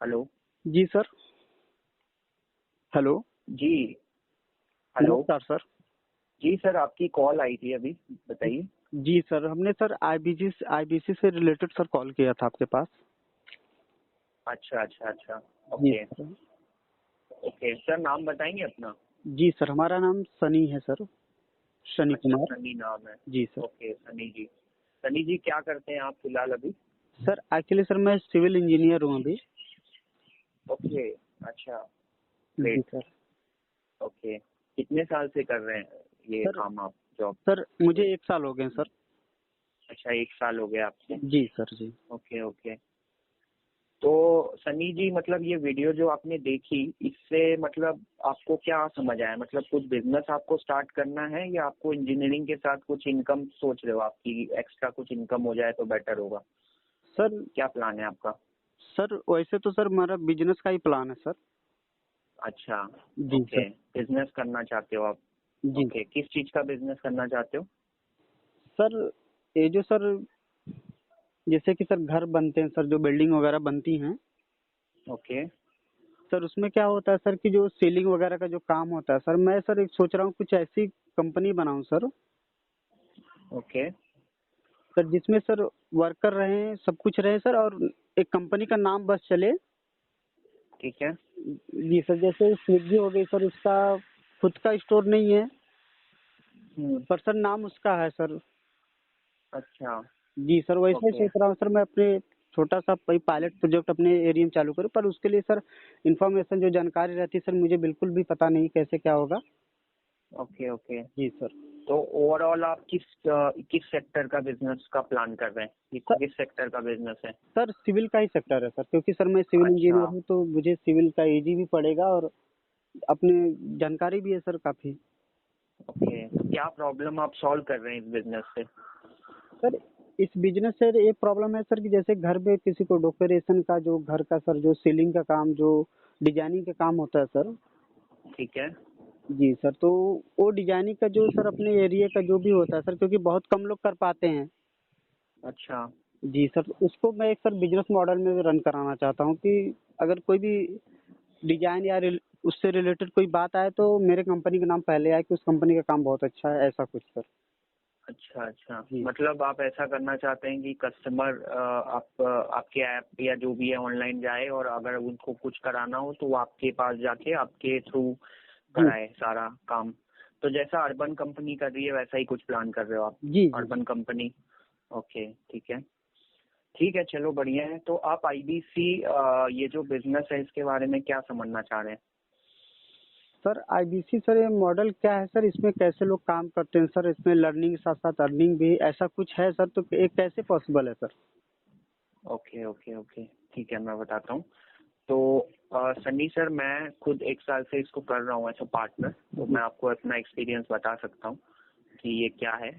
Hello. जी sir. Hello. जी। Hello. नमस्कार sir. जी sir, आपकी call आई थी अभी, बताइए। जी सर, हमने सर आईबीसी से रिलेटेड सर कॉल किया था आपके पास। अच्छा अच्छा अच्छा। जी ओके। सर। ओके सर, नाम बताएंगे अपना? जी सर, हमारा नाम सनी है सर, शनि अच्छा, कुमार। सनी नाम है। जी सर। ओके सनी जी। सनी जी, क्या करते हैं आप फिलहाल अभी? सर एक्चुअली सर मैं सिविल इंजीनियर हूँ अभी। ओके। अच्छा। जी ग्रेट। सर। ओके, कितने साल से कर रहे हैं ये सर काम आप, जॉब? सर मुझे 1 साल हो गए सर। अच्छा, 1 साल हो गया आपको? जी सर। जी ओके ओके। तो सनी जी, मतलब ये वीडियो जो आपने देखी, इससे मतलब आपको क्या समझ आया? मतलब कुछ बिजनेस आपको स्टार्ट करना है या आपको इंजीनियरिंग के साथ कुछ इनकम सोच रहे हो, आपकी एक्स्ट्रा कुछ इनकम हो जाए तो बेटर होगा? सर। क्या प्लान है आपका? सर वैसे तो सर हमारा बिजनेस का ही प्लान है सर। अच्छा। जी सर। ओके, बिजनेस करना चाहते हो आप? जी ओके, किस चीज का बिजनेस करना चाहते हो? सर, ये जो सर जैसे कि सर घर बनते हैं सर, जो बिल्डिंग वगैरह बनती हैं ओके सर, उसमें क्या होता है सर कि जो सीलिंग वगैरह का जो काम होता है सर, मैं सर एक सोच रहा हूँ कुछ ऐसी कंपनी बनाऊं सर। ओके। सर जिसमें सर वर्कर रहे, सब कुछ रहे सर, और एक कंपनी का नाम बस चले। ठीक है। जी सर, जैसे स्विग्गी हो गई सर, उसका खुद का स्टोर नहीं है पर सर नाम उसका है सर। अच्छा। जी सर, वैसे ही ओके सोच रहा हूँ सर मैं अपने छोटा सा कोई पायलट प्रोजेक्ट अपने एरिया में चालू करूँ, पर उसके लिए सर इन्फॉर्मेशन जो जानकारी रहती है सर, मुझे बिल्कुल भी पता नहीं कैसे क्या होगा। ओके। ओके। जी सर। तो ओवरऑल आप किस सेक्टर का बिजनेस का प्लान कर रहे हैं? सर किस सेक्टर का बिजनेस है? सर सिविल का ही सेक्टर है सर, क्योंकि सर मैं सिविल अच्छा। इंजीनियर हूँ तो मुझे सिविल का इजी भी पड़ेगा और अपने जानकारी भी है सर काफी। ओके, तो क्या प्रॉब्लम आप सॉल्व कर रहे हैं इस बिजनेस से? सर इस बिजनेस से ये प्रॉब्लम है सर कि जैसे घर में किसी को डेकोरेशन का, जो घर का सर जो सीलिंग का काम, जो डिजाइनिंग का काम होता है सर। ठीक है। जी सर, तो वो डिजाइनिंग का जो सर अपने एरिया का जो भी होता है सर, क्योंकि बहुत कम लोग कर पाते हैं। अच्छा। जी सर, तो उसको मैं एक सर बिजनेस मॉडल में रन कराना चाहता हूँ कि अगर कोई भी डिजाइन या उससे रिलेटेड कोई बात आए तो मेरे कंपनी का नाम पहले आए कि उस कंपनी का काम बहुत अच्छा है, ऐसा कुछ सर। अच्छा अच्छा, जी मतलब आप ऐसा करना चाहते हैं कि कस्टमर आपके ऐप या जो भी है ऑनलाइन जाए, और अगर उनको कुछ कराना हो तो वो आपके पास जाके आपके थ्रू जी कराए सारा काम। तो जैसा अर्बन कंपनी कर रही है वैसा ही कुछ प्लान कर रहे हो आप? जी जी। Urban company. ओके, ठीक है। ठीक है, चलो बढ़िया है। तो आप आईबीसी, ये जो बिजनेस है इसके बारे में क्या समझना चाह रहे हैं? सर आईबीसी सर ये मॉडल क्या है सर, इसमें कैसे लोग काम करते हैं सर, इसमें लर्निंग के साथ साथ अर्निंग भी ऐसा कुछ है सर, तो ये कैसे पॉसिबल है सर? ओके ओके ओके, ठीक है, मैं बताता हूँ। तो सन्नी सर, मैं खुद 1 साल से इसको कर रहा हूँ एज अ पार्टनर, तो जी मैं आपको अपना एक्सपीरियंस बता सकता हूँ कि ये क्या है।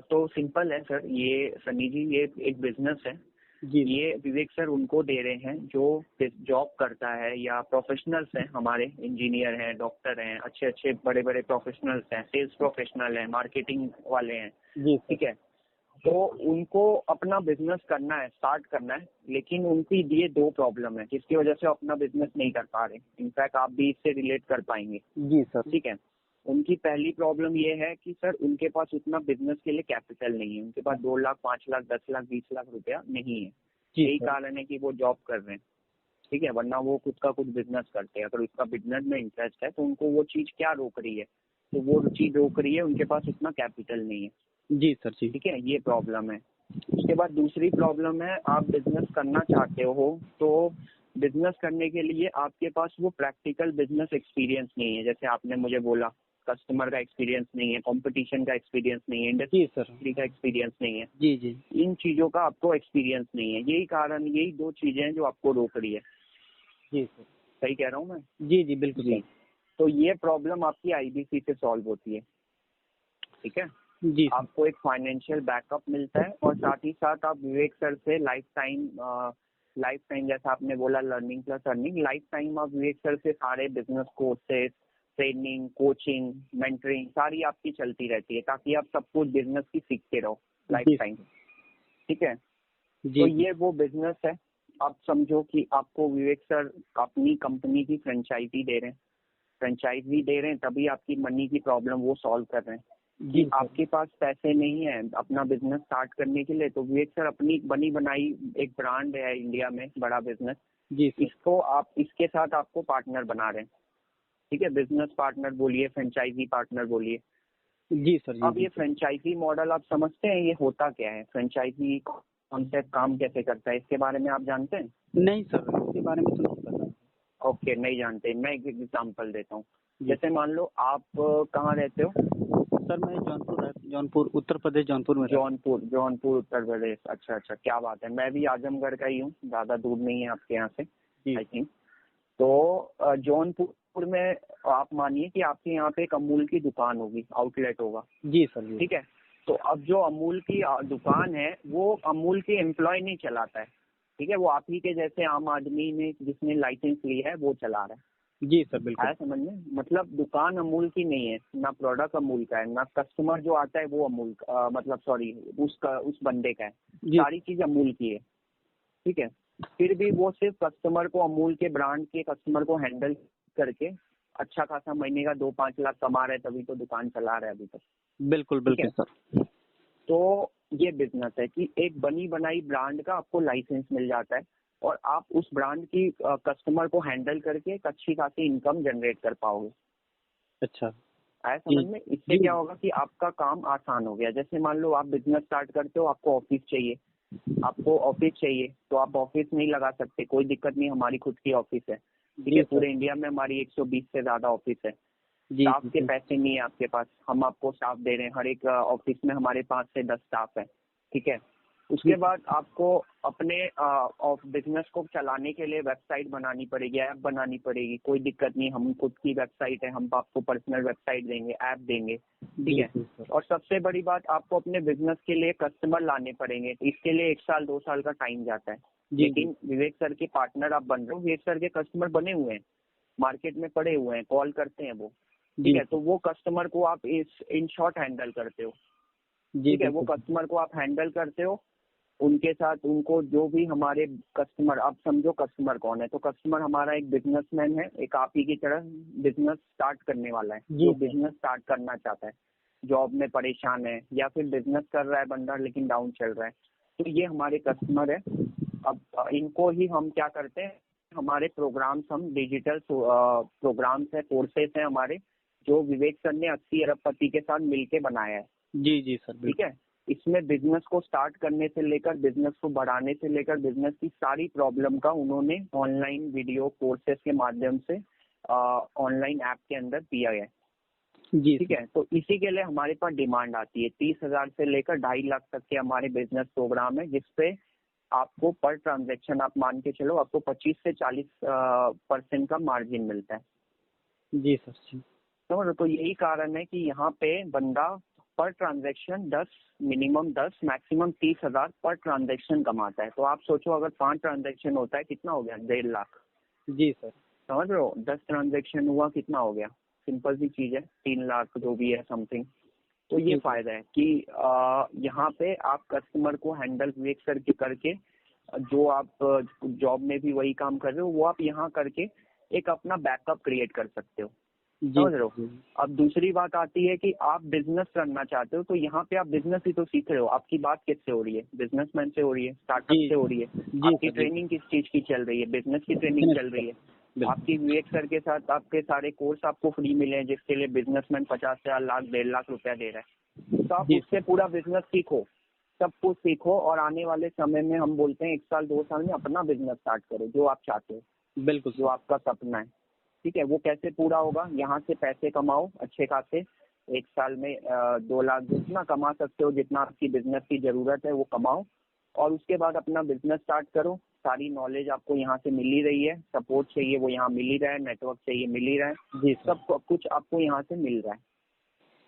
तो सिंपल है सर, ये सन्नी जी, ये एक बिजनेस है। जी ये विवेक सर उनको दे रहे हैं जो जॉब करता है या प्रोफेशनल्स हैं, हमारे इंजीनियर हैं, डॉक्टर हैं, अच्छे अच्छे बड़े बड़े प्रोफेशनल्स हैं, सेल्स प्रोफेशनल हैं, मार्केटिंग वाले हैं। जी सर। ठीक है। तो उनको अपना बिजनेस करना है, स्टार्ट करना है, लेकिन उनकी ये दो प्रॉब्लम है जिसकी वजह से वो अपना बिजनेस नहीं कर पा रहे। इनफैक्ट आप भी इससे रिलेट कर पाएंगे। जी सर। ठीक है। उनकी पहली प्रॉब्लम ये है कि सर उनके पास उतना बिजनेस के लिए कैपिटल नहीं है। उनके पास 2 लाख, 5 लाख, 10 लाख, 20 लाख रुपया नहीं है। जी यही सर। कारण है कि वो जॉब कर रहे हैं। ठीक है, वरना वो खुद का कुछ बिजनेस करते हैं। अगर उसका बिजनेस में इंटरेस्ट है तो उनको वो चीज क्या रोक रही है? तो वो चीज रोक रही है, उनके पास उतना कैपिटल नहीं है। जी सर। जी ठीक है, ये प्रॉब्लम है। उसके बाद दूसरी प्रॉब्लम है, आप बिजनेस करना चाहते हो तो बिजनेस करने के लिए आपके पास वो प्रैक्टिकल बिजनेस एक्सपीरियंस नहीं है। जैसे आपने मुझे बोला, कस्टमर का एक्सपीरियंस नहीं है, कंपटीशन का एक्सपीरियंस नहीं है, जी सर। इंडस्ट्री का एक्सपीरियंस नहीं है। जी जी। इन चीजों का आपको एक्सपीरियंस नहीं है। यही कारण, यही दो चीजें हैं जो आपको रोक रही है। जी सर। सही कह रहा हूँ मैं? जी जी बिल्कुल सर। जी। तो ये प्रॉब्लम आपकी आईबीसी से सॉल्व होती है। ठीक है। जी सर। आपको एक फाइनेंशियल बैकअप मिलता है, और साथ ही साथ आप विवेक सर से लाइफ टाइम जैसा आपने बोला, learning plus earning, life time आप विवेक सर से सारे business courses, training, coaching, mentoring सारी आपकी चलती रहती है, ताकि आप सब कुछ बिजनेस की सीखते रहो लाइफ जी टाइम। ठीक है। तो जी। ये वो बिजनेस है। आप समझो कि आपको विवेक सर अपनी कंपनी की फ्रेंचाइजी दे रहे हैं तभी आपकी मनी की प्रॉब्लम वो सॉल्व कर रहे हैं। जी कि आपके पास पैसे नहीं है अपना बिजनेस स्टार्ट करने के लिए, तो विवेक सर अपनी बनी बनाई एक ब्रांड है इंडिया में, बड़ा बिजनेस, जी सर। इसको आप इसके साथ आपको पार्टनर बना रहे हैं। ठीक है, बिजनेस पार्टनर बोलिए, फ्रेंचाइजी पार्टनर बोलिए। जी सर। जी अब ये फ्रेंचाइजी मॉडल आप समझते हैं ये होता क्या है, फ्रेंचाइजी कॉन्सेप्ट काम कैसे करता है, इसके बारे में आप जानते हैं? नहीं सर, इसके बारे में तो नहीं पता। ओके, नहीं जानते। मैं एक एग्जांपल देता हूँ। जी। जैसे मान लो आप कहाँ रहते हो? सर मैं जौनपुर उत्तर प्रदेश, जौनपुर में रहता जौनपुर उत्तर प्रदेश। अच्छा अच्छा, क्या बात है। मैं भी आजमगढ़ का ही हूँ, ज्यादा दूर नहीं है आपके यहाँ से जी। I think. तो जौनपुर में आप मानिए कि आपके यहाँ पे एक अमूल की दुकान होगी, आउटलेट होगा। जी सर। जी। ठीक है, तो अब जो अमूल की दुकान है वो अमूल के एम्प्लॉय नहीं चलाता है। ठीक है, वो आप ही के जैसे आम आदमी ने जिसने लाइसेंस लिया है वो चला रहा है। जी सर, बिल्कुल। आया समझ में? मतलब दुकान अमूल की नहीं है, ना प्रोडक्ट अमूल का है, ना कस्टमर जो आता है वो अमूल मतलब सॉरी उस बंदे का है। जी। सारी चीज अमूल की है। ठीक है, फिर भी वो सिर्फ कस्टमर को, अमूल के ब्रांड के कस्टमर को हैंडल करके अच्छा खासा महीने का 2-5 लाख कमा रहे, तभी तो दुकान चला रहे अभी तक। बिल्कुल बिल्कुल सर। तो ये बिजनेस है कि एक बनी बनाई ब्रांड का आपको लाइसेंस मिल जाता है और आप उस ब्रांड की कस्टमर को हैंडल करके एक अच्छी खासी इनकम जनरेट कर पाओगे। अच्छा। आया समझ में? इससे क्या होगा कि आपका काम आसान हो गया। जैसे मान लो आप बिजनेस स्टार्ट करते हो, आपको ऑफिस चाहिए, तो आप ऑफिस नहीं लगा सकते, कोई दिक्कत नहीं, हमारी खुद की ऑफिस है। ठीक है, पूरे इंडिया में हमारी 120 से ज्यादा ऑफिस है। स्टाफ के पैसे नहीं है आपके पास, हम आपको स्टाफ दे रहे हैं। हर एक ऑफिस में हमारे 5 से 10 स्टाफ है। ठीक है, उसके बाद आपको अपने बिजनेस को चलाने के लिए वेबसाइट बनानी पड़ेगी, ऐप बनानी पड़ेगी। कोई दिक्कत नहीं, हम खुद की वेबसाइट है, हम आपको पर्सनल वेबसाइट देंगे, ऐप देंगे। ठीक है, और सबसे बड़ी बात, आपको अपने बिजनेस के लिए कस्टमर लाने पड़ेंगे। इसके लिए 1 साल 2 साल का टाइम जाता है। लेकिन विवेक सर के पार्टनर आप बन रहे हो, विवेक सर के कस्टमर बने हुए हैं, मार्केट में पड़े हुए हैं, कॉल करते हैं वो। ठीक है, तो वो कस्टमर को आप इन शॉर्ट हैंडल करते हो। ठीक है, वो कस्टमर को आप हैंडल करते हो, उनके साथ उनको जो भी हमारे कस्टमर, आप समझो कस्टमर कौन है, तो कस्टमर हमारा एक बिजनेसमैन है, एक आप ही की तरह बिजनेस स्टार्ट करने वाला है, जो बिजनेस स्टार्ट करना चाहता है, जॉब में परेशान है या फिर बिजनेस कर रहा है बंदा लेकिन डाउन चल रहा है, तो ये हमारे कस्टमर है। अब इनको ही हम क्या करते हैं, हमारे प्रोग्राम्स, हम डिजिटल प्रोग्राम्स है, कोर्सेस हैं हमारे, जो विवेक सर ने 80 अरबपति के साथ मिलके बनाया है। जी जी सर। ठीक है, इसमें बिजनेस को स्टार्ट करने से लेकर बिजनेस को बढ़ाने से लेकर बिजनेस की सारी प्रॉब्लम का उन्होंने ऑनलाइन वीडियो कोर्सेज के माध्यम से ऑनलाइन ऐप के अंदर दिया है। जी। ठीक है, तो इसी के लिए हमारे पास डिमांड आती है। 30,000 से लेकर 2.5 लाख तक के हमारे बिजनेस प्रोग्राम है, जिसपे आपको पर ट्रांजेक्शन आप मान के चलो आपको 25 से 40% का मार्जिन मिलता है। जी सर। तो यही कारण है कि यहाँ पे बंदा पर ट्रांजैक्शन 10, मिनिमम 10, मैक्सिमम 30,000 पर ट्रांजैक्शन कमाता है। तो आप सोचो अगर 5 ट्रांजैक्शन होता है कितना हो गया, 1.5 लाख। जी सर। समझ रहे हो, 10 ट्रांजैक्शन हुआ कितना हो गया, सिंपल सी चीज है, 3 लाख जो भी है समथिंग। तो ये फायदा है कि यहाँ पे आप कस्टमर को हैंडल विवेक सर के करके, जो आप जॉब में भी वही काम कर रहे हो वो आप यहाँ करके एक अपना बैकअप क्रिएट कर सकते हो। समझ रहे हो? अब दूसरी बात आती है कि आप बिजनेस करना चाहते हो, तो यहाँ पे आप बिजनेस ही तो सीख रहे हो। आपकी बात किससे हो रही है, बिजनेसमैन से हो रही है, स्टार्टअप से हो रही है। आपकी ट्रेनिंग किस चीज की चल रही है, बिजनेस की ट्रेनिंग चल रही है। आपकी विवेक सर के साथ आपके सारे कोर्स आपको फ्री मिले हैं, जिसके लिए बिजनेसमैन 50,000, लाख, 1.5 लाख रुपया दे रहा है। तो आप उससे पूरा बिजनेस सीखो, सब कुछ सीखो, और आने वाले समय में हम बोलते हैं 1 साल 2 साल में अपना बिजनेस स्टार्ट करो, जो आप चाहते हो, बिल्कुल, जो आपका सपना है। ठीक है, वो कैसे पूरा होगा, यहाँ से पैसे कमाओ अच्छे खासे, 1 साल में 2 लाख जितना कमा सकते हो, जितना आपकी बिजनेस की जरूरत है वो कमाओ, और उसके बाद अपना बिजनेस स्टार्ट करो। सारी नॉलेज आपको यहाँ से मिल ही रही है, सपोर्ट चाहिए वो यहाँ मिल ही रहा है, नेटवर्क चाहिए मिल ही रहा है जी, सब कुछ आपको यहाँ से मिल रहा है।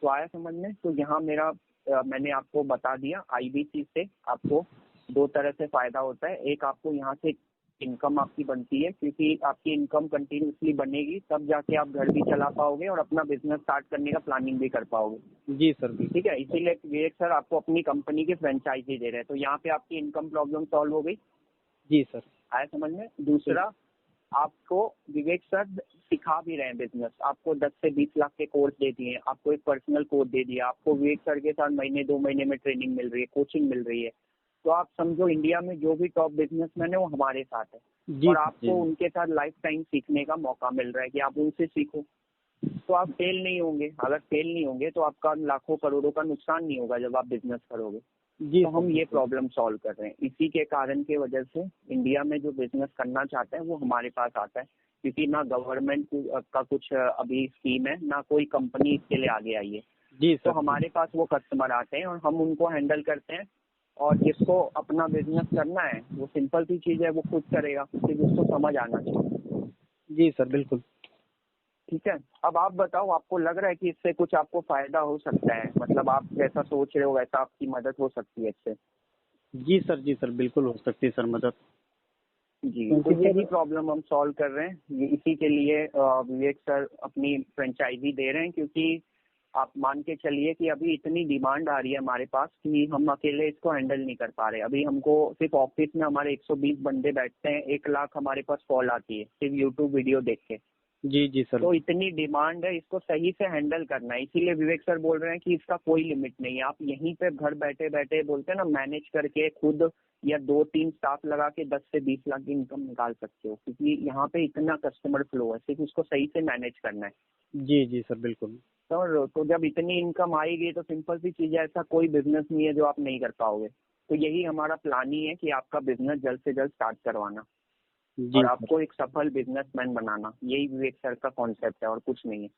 तो आया समझ में? तो यहाँ मैंने आपको बता दिया, IBC से आपको 2 तरह से फायदा होता है। एक, आपको यहाँ से इनकम आपकी बनती है, क्योंकि आपकी इनकम कंटिन्यूसली बनेगी, तब जाके आप घर भी चला पाओगे और अपना बिजनेस स्टार्ट करने का प्लानिंग भी कर पाओगे। जी सर। ठीक है, इसीलिए विवेक सर आपको अपनी कंपनी की फ्रेंचाइजी दे रहे हैं, तो यहाँ पे आपकी इनकम प्रॉब्लम सॉल्व हो गई। जी सर। आया समझ में। दूसरा, आपको विवेक सर सिखा भी रहे हैं बिजनेस, आपको 10 से 20 लाख के कोर्स दे दिए, आपको एक पर्सनल कोच दे दिया, आपको विवेक सर के साथ महीने 2 महीने में ट्रेनिंग मिल रही है, कोचिंग मिल रही है। तो आप समझो इंडिया में जो भी टॉप बिजनेसमैन है वो हमारे साथ है, जी और जी आपको उनके साथ लाइफ टाइम सीखने का मौका मिल रहा है कि आप उनसे सीखो। तो आप फेल नहीं होंगे। अगर फेल नहीं होंगे तो आपका लाखों करोड़ों का नुकसान नहीं होगा जब आप बिजनेस करोगे। जी तो हम सर, ये प्रॉब्लम सॉल्व कर रहे हैं। इसी के कारण की वजह से इंडिया में जो बिजनेस करना चाहते हैं वो हमारे पास आता है, क्योंकि ना गवर्नमेंट का कुछ अभी स्कीम है, ना कोई कंपनी इसके लिए आगे आई है। जी तो सर, हमारे पास वो कस्टमर आते हैं और हम उनको हैंडल करते हैं। और जिसको अपना बिजनेस करना है वो सिंपल सी चीज है, वो खुद करेगा, सिर्फ उसको समझ आना चाहिए। जी सर, बिल्कुल। ठीक है, अब आप बताओ, आपको लग रहा है कि इससे कुछ आपको फायदा हो सकता है? मतलब आप जैसा सोच रहे हो वैसा आपकी मदद हो सकती है इससे? जी सर, जी सर, बिल्कुल हो सकती है सर मदद। जी, तो क्योंकि यही सर, प्रॉब्लम हम सॉल्व कर रहे हैं। इसी के लिए विवेक सर अपनी फ्रेंचाइजी दे रहे हैं, क्योंकि आप मान के चलिए कि अभी इतनी डिमांड आ रही है हमारे पास कि हम अकेले इसको हैंडल नहीं कर पा रहे। अभी हमको सिर्फ ऑफिस में हमारे 120 बंदे बैठते हैं, 1 लाख हमारे पास कॉल आती है सिर्फ यूट्यूब वीडियो देख के। जी जी सर, तो इतनी डिमांड है, इसको सही से हैंडल करना है। इसीलिए विवेक सर बोल रहे हैं कि इसका कोई लिमिट नहीं है। आप यहीं पे घर बैठे बैठे, बोलते हैं ना, मैनेज करके खुद या 2-3 स्टाफ लगा के 10 से 20 लाख की इनकम निकाल सकते हो, क्योंकि यहाँ पे इतना कस्टमर फ्लो है, सिर्फ उसको सही से मैनेज करना है। जी जी सर, बिल्कुल। तो जब इतनी इनकम आएगी तो सिंपल सी चीज है, ऐसा कोई बिजनेस नहीं है जो आप नहीं कर पाओगे। तो यही हमारा प्लान ही है कि आपका बिजनेस जल्द से जल्द स्टार्ट करवाना जी और सर, आपको एक सफल बिजनेसमैन बनाना। यही विवेक सर का कॉन्सेप्ट है और कुछ नहीं है।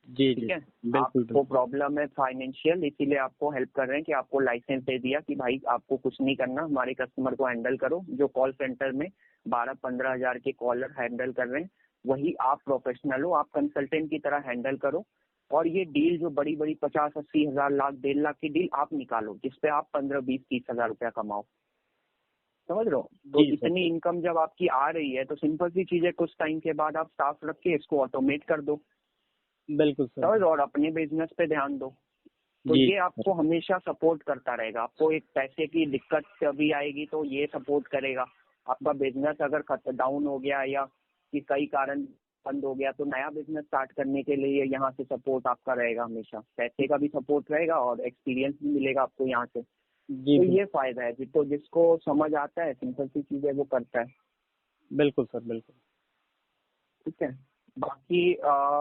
जी जी, ठीक है, बिल्कुल आपको बिल्कुल। प्रॉब्लम है फाइनेंशियल, इसीलिए आपको हेल्प कर रहे हैं कि आपको लाइसेंस दे दिया कि भाई आपको कुछ नहीं करना, हमारे कस्टमर को हैंडल करो। जो कॉल सेंटर में 12-15 हजार के कॉलर हैंडल कर रहे हैं, वही आप प्रोफेशनल हो, आप कंसल्टेंट की तरह हैंडल करो। और ये डील जो बड़ी बड़ी 50-80 हजार, लाख 1.5 लाख की डील आप निकालो, जिसपे आप 15-20-30 हजार रुपया कमाओ। समझ रहे हो? तो जी सर, इतनी इनकम जब आपकी आ रही है तो सिंपल सी चीज है, कुछ टाइम के बाद आप स्टाफ रख के इसको ऑटोमेट कर दो। बिल्कुल सर। समझ, और अपने बिजनेस पे ध्यान दो। तो जी ये सर, आपको हमेशा सपोर्ट करता रहेगा। आपको एक पैसे की दिक्कत कभी आएगी तो ये सपोर्ट करेगा। आपका बिजनेस अगर डाउन हो गया या कि कई कारण बंद हो गया तो नया बिजनेस स्टार्ट करने के लिए यहाँ से सपोर्ट आपका रहेगा हमेशा। पैसे का भी सपोर्ट रहेगा और एक्सपीरियंस भी मिलेगा आपको यहाँ से। जी तो ये फायदा है। तो जिसको समझ आता है, सिंपल सी चीजें वो करता है। बिल्कुल सर, बिल्कुल। ठीक है, बाकी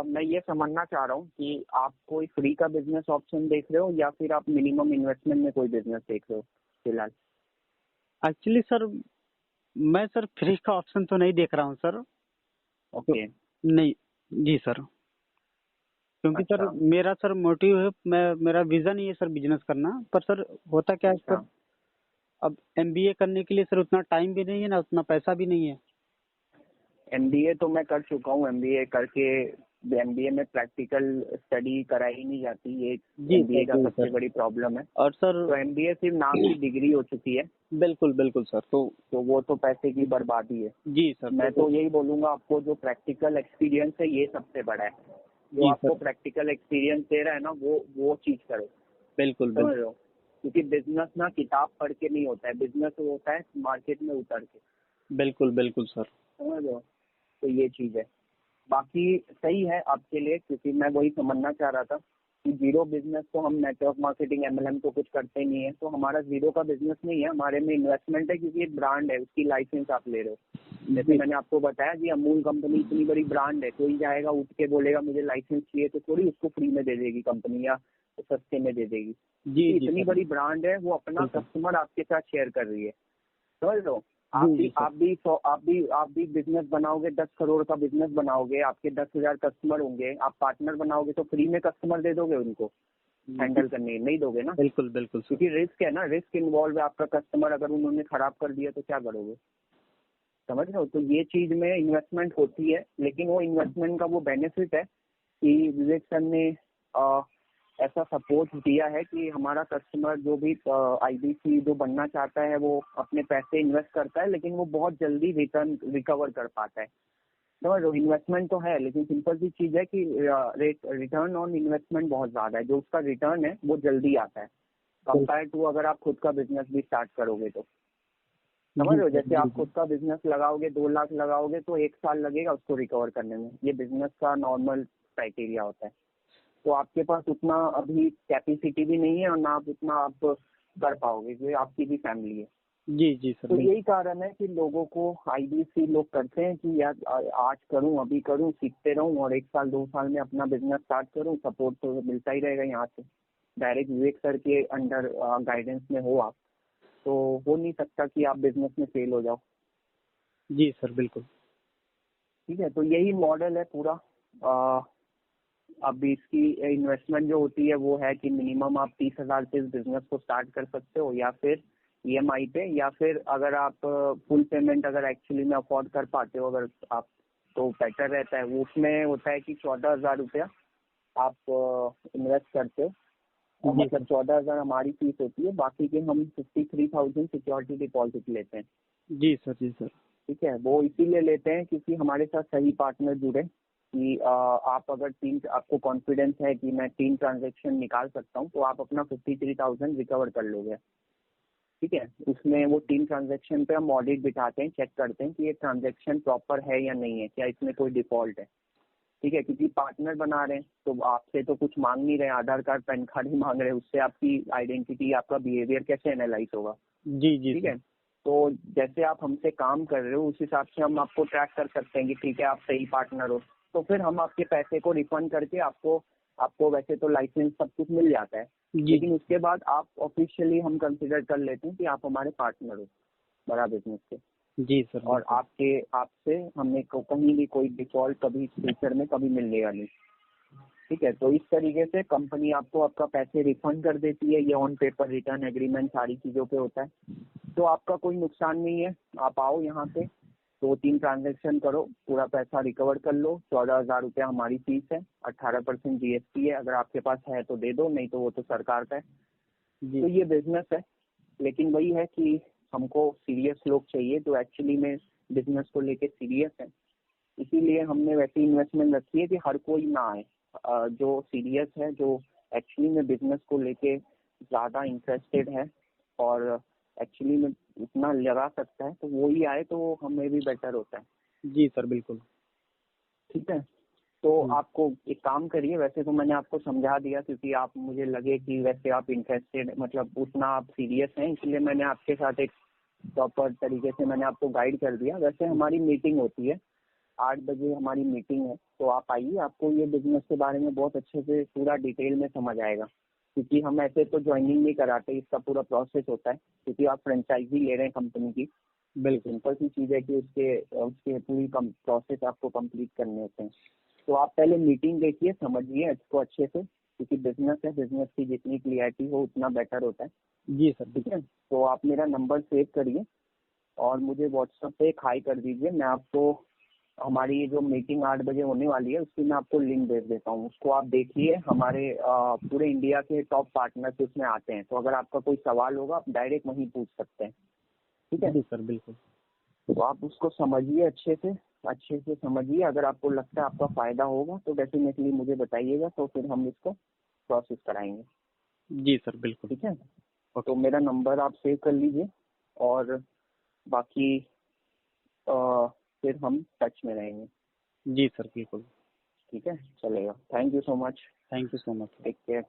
मैं ये समझना चाह रहा हूँ कि आप कोई फ्री का बिजनेस ऑप्शन देख रहे हो या फिर आप मिनिमम इन्वेस्टमेंट में कोई बिजनेस देख रहे हो फिलहाल? एक्चुअली सर, मैं सर फ्री का ऑप्शन तो नहीं देख रहा हूँ सर। तो ओके। नहीं। जी सर, क्योंकि सर अच्छा मेरा सर मोटिव है, मेरा विजन ही है सर बिजनेस करना। पर सर होता क्या है अच्छा। सर, अब एमबीए करने के लिए सर उतना टाइम भी नहीं है ना उतना पैसा भी नहीं है। एमबीए तो मैं कर चुका हूँ। एमबीए करके, एमबीए में प्रैक्टिकल स्टडी कराई नहीं जाती, ये जी एमबीए सर, का जी सबसे सर। बड़ी प्रॉब्लम है। और सर तो एमबीए सिर्फ नाम की डिग्री हो चुकी है, बिल्कुल बिल्कुल सर। तो वो तो पैसे की बर्बादी है। जी सर, मैं तो यही बोलूंगा, आपको जो प्रैक्टिकल एक्सपीरियंस है ये सबसे बड़ा है। जो जी आपको सर, प्रैक्टिकल एक्सपीरियंस दे रहा है ना, वो चीज करो। बिल्कुल समझ बिल्कुल। रहे हो? क्योंकि बिजनेस ना किताब पढ़ के नहीं होता है, बिजनेस होता है मार्केट में उतर के। बिल्कुल बिल्कुल सर। समझ रहे हो? तो ये चीज है। बाकी सही है आपके लिए, क्योंकि मैं वही समझना चाह रहा था कि जीरो बिजनेस तो हम नेटवर्क मार्केटिंग एमएलएम तो कुछ करते नहीं है, तो हमारा जीरो का बिजनेस नहीं है, हमारे में इन्वेस्टमेंट है, क्योंकि एक ब्रांड है, उसकी लाइसेंस आप ले रहे हो। जैसे जी मैंने आपको बताया कि अमूल कंपनी इतनी बड़ी ब्रांड है, कोई जाएगा उठ के बोलेगा मुझे लाइसेंस चाहिए तो थोड़ी उसको फ्री में दे देगी कंपनी या सस्ते में दे देगी। जी क्योंकि जी इतनी सर, बड़ी ब्रांड है, वो अपना बिल्कुल। कस्टमर आपके साथ शेयर कर रही है। समझ लो, जी जी सर, आप भी बिजनेस बनाओगे, 10 करोड़ का बिजनेस बनाओगे, आपके 10,000 कस्टमर होंगे, आप पार्टनर बनाओगे तो फ्री में कस्टमर दे दोगे उनको हैंडल करने? नहीं दोगे ना, बिल्कुल बिल्कुल सर। क्योंकि रिस्क है ना, रिस्क इन्वॉल्व है। आपका कस्टमर अगर उन्होंने खराब कर दिया तो क्या करोगे? समझ रहे हो? तो ये चीज में इन्वेस्टमेंट होती है, लेकिन वो इन्वेस्टमेंट का वो बेनिफिट है कि विवेक सर ने ऐसा सपोर्ट दिया है कि हमारा कस्टमर जो भी आईबीसी जो बनना चाहता है वो अपने पैसे इन्वेस्ट करता है, लेकिन वो बहुत जल्दी रिटर्न रिकवर कर पाता है। समझ लो, इन्वेस्टमेंट तो है लेकिन सिंपल सी चीज है कि रिटर्न ऑन इन्वेस्टमेंट बहुत ज्यादा है। जो उसका रिटर्न है वो जल्दी आता है कंपेयर टू अगर आप खुद का बिजनेस भी स्टार्ट करोगे तो। समझ रहे हो? जी सर जैसे आप बिल्कुल। खुद का बिजनेस लगाओगे, 2 लाख लगाओगे तो 1 साल लगेगा उसको रिकवर करने में। ये बिजनेस का नॉर्मल क्राइटेरिया होता है। तो आपके पास उतना अभी कैपेसिटी भी नहीं है और ना आप उतना आप कर पाओगे, क्योंकि आपकी भी फैमिली है। जी जी सर तो बिल्कुल। यही कारण है कि लोगों को आईबीसी लोग करते हैं कि यार आज करूं, अभी करूं, सीखते रहूं और 1 साल 2 साल में अपना बिजनेस स्टार्ट करूं। सपोर्ट तो मिलता ही रहेगा यहाँ से। डायरेक्ट विवेक सर के अंडर गाइडेंस में हो आप, तो हो नहीं सकता कि आप बिजनेस में फेल हो जाओ। जी सर बिल्कुल। ठीक है, तो यही मॉडल है पूरा। अ, अब इसकी इन्वेस्टमेंट जो होती है वो है कि मिनिमम आप 30,000 से इस बिजनेस को स्टार्ट कर सकते हो, या फिर ईएमआई पे, या फिर अगर आप फुल पेमेंट अगर एक्चुअली में अफोर्ड कर पाते हो अगर आप, तो बेटर रहता है। वो उसमें होता है कि 14,000 रुपया आप इन्वेस्ट करते हो, और जी मतलब सर। 14,000 हमारी फीस होती है, बाकी के हम 53,000 सिक्योरिटी डिपॉजिट लेते हैं। जी सर। जी सर। ठीक है, वो इसीलिए लेते हैं क्योंकि हमारे साथ सही पार्टनर जुड़े कि आप अगर आपको कॉन्फिडेंस है कि मैं 3 ट्रांजेक्शन निकाल सकता हूँ, तो आप अपना 53,000 रिकवर कर लोगे। ठीक है, उसमें वो 3 ट्रांजेक्शन पे हम ऑडिट बिठाते हैं, चेक करते हैं कि ये ट्रांजेक्शन प्रॉपर है या नहीं है, क्या इसमें कोई डिफॉल्ट है। ठीक है, क्योंकि पार्टनर बना रहे हैं तो आपसे तो कुछ मांग नहीं रहे, आधार कार्ड पैन कार्ड ही मांग रहे हैं, उससे आपकी आइडेंटिटी, आपका बिहेवियर कैसे एनालाइज होगा। जी जी ठीक सर। है, तो जैसे आप हमसे काम कर रहे हो उस हिसाब से हम आपको ट्रैक कर सकते हैं कि ठीक है आप सही पार्टनर हो, तो फिर हम आपके पैसे को रिफंड करके आपको आपको वैसे तो लाइसेंस सब कुछ मिल जाता है, जी लेकिन उसके बाद आप ऑफिशियली हम कंसिडर कर लेते हैं कि आप हमारे पार्टनर हो बड़ा बिजनेस के। जी सर और बिल्कुल। आपसे हमें कहीं भी कोई डिफॉल्ट कभी फ्यूचर में कभी मिलेगा नहीं। ठीक है, तो इस तरीके से कंपनी आपको आपका पैसे रिफंड कर देती है। ये ऑन पेपर रिटर्न एग्रीमेंट सारी चीजों पे होता है, तो आपका कोई नुकसान नहीं है। आप आओ यहाँ पे, 2-3 ट्रांजेक्शन करो, पूरा पैसा रिकवर कर लो। 14,000 रुपया हमारी फीस है, 18% जीएसटी है। अगर आपके पास है तो दे दो, नहीं तो वो तो सरकार का है। जी तो ये बिजनेस है, लेकिन वही है कि हमको सीरियस लोग चाहिए जो एक्चुअली में बिजनेस को लेके सीरियस है। इसीलिए हमने वैसी इन्वेस्टमेंट रखी है कि हर कोई ना आए, जो सीरियस है, जो एक्चुअली में बिजनेस को लेके ज्यादा इंटरेस्टेड है और एक्चुअली में उतना लगा सकता है, तो वो ही आए तो हमें भी बेटर होता है। जी सर बिल्कुल। ठीक है, तो हम्म। आपको एक काम करिए, वैसे तो मैंने आपको समझा दिया क्योंकि आप मुझे लगे कि वैसे आप इंटरेस्टेड, मतलब उतना आप सीरियस हैं, इसलिए मैंने आपके साथ एक प्रॉपर तरीके से मैंने आपको गाइड कर दिया। वैसे हमारी मीटिंग होती है 8 बजे, हमारी मीटिंग है, तो आप आइए, आपको ये बिजनेस के बारे में बहुत अच्छे से पूरा डिटेल में समझ आएगा। क्योंकि हम ऐसे तो ज्वाइनिंग नहीं कराते, इसका पूरा प्रोसेस होता है, क्योंकि आप फ्रेंचाइजी ले रहे हैं कंपनी की। बिल्कुल। सिंपल सी चीज है कि उसके उसके पूरी प्रोसेस आपको कंप्लीट करने होते हैं। तो आप पहले मीटिंग देखिए, समझिए इसको अच्छे से, क्योंकि बिजनेस है, बिजनेस की जितनी क्लियरिटी हो उतना बेटर होता है। जी सर। ठीक है, तो आप मेरा नंबर सेव करिए और मुझे व्हाट्सएप पे एक हाई कर दीजिए। मैं आपको हमारी ये जो मीटिंग 8 बजे होने वाली है उसकी मैं आपको लिंक भेज देता हूँ, उसको आप देखिए। हमारे पूरे इंडिया के टॉप पार्टनर्स उसमें आते हैं, तो अगर आपका कोई सवाल होगा आप डायरेक्ट वहीं पूछ सकते हैं। ठीक है, जी सर बिल्कुल। तो आप उसको समझिए अच्छे से समझिए। अगर आपको लगता है आपका फायदा होगा तो डेफिनेटली मुझे बताइएगा, तो फिर हम इसको प्रोसेस कराएंगे। जी सर बिल्कुल। ठीक है, ओके। तो मेरा नंबर आप सेव कर लीजिए और बाकी फिर हम टच में रहेंगे। जी सर बिल्कुल। ठीक है, चलेगा। Thank you so much. Thank you so much. Take care.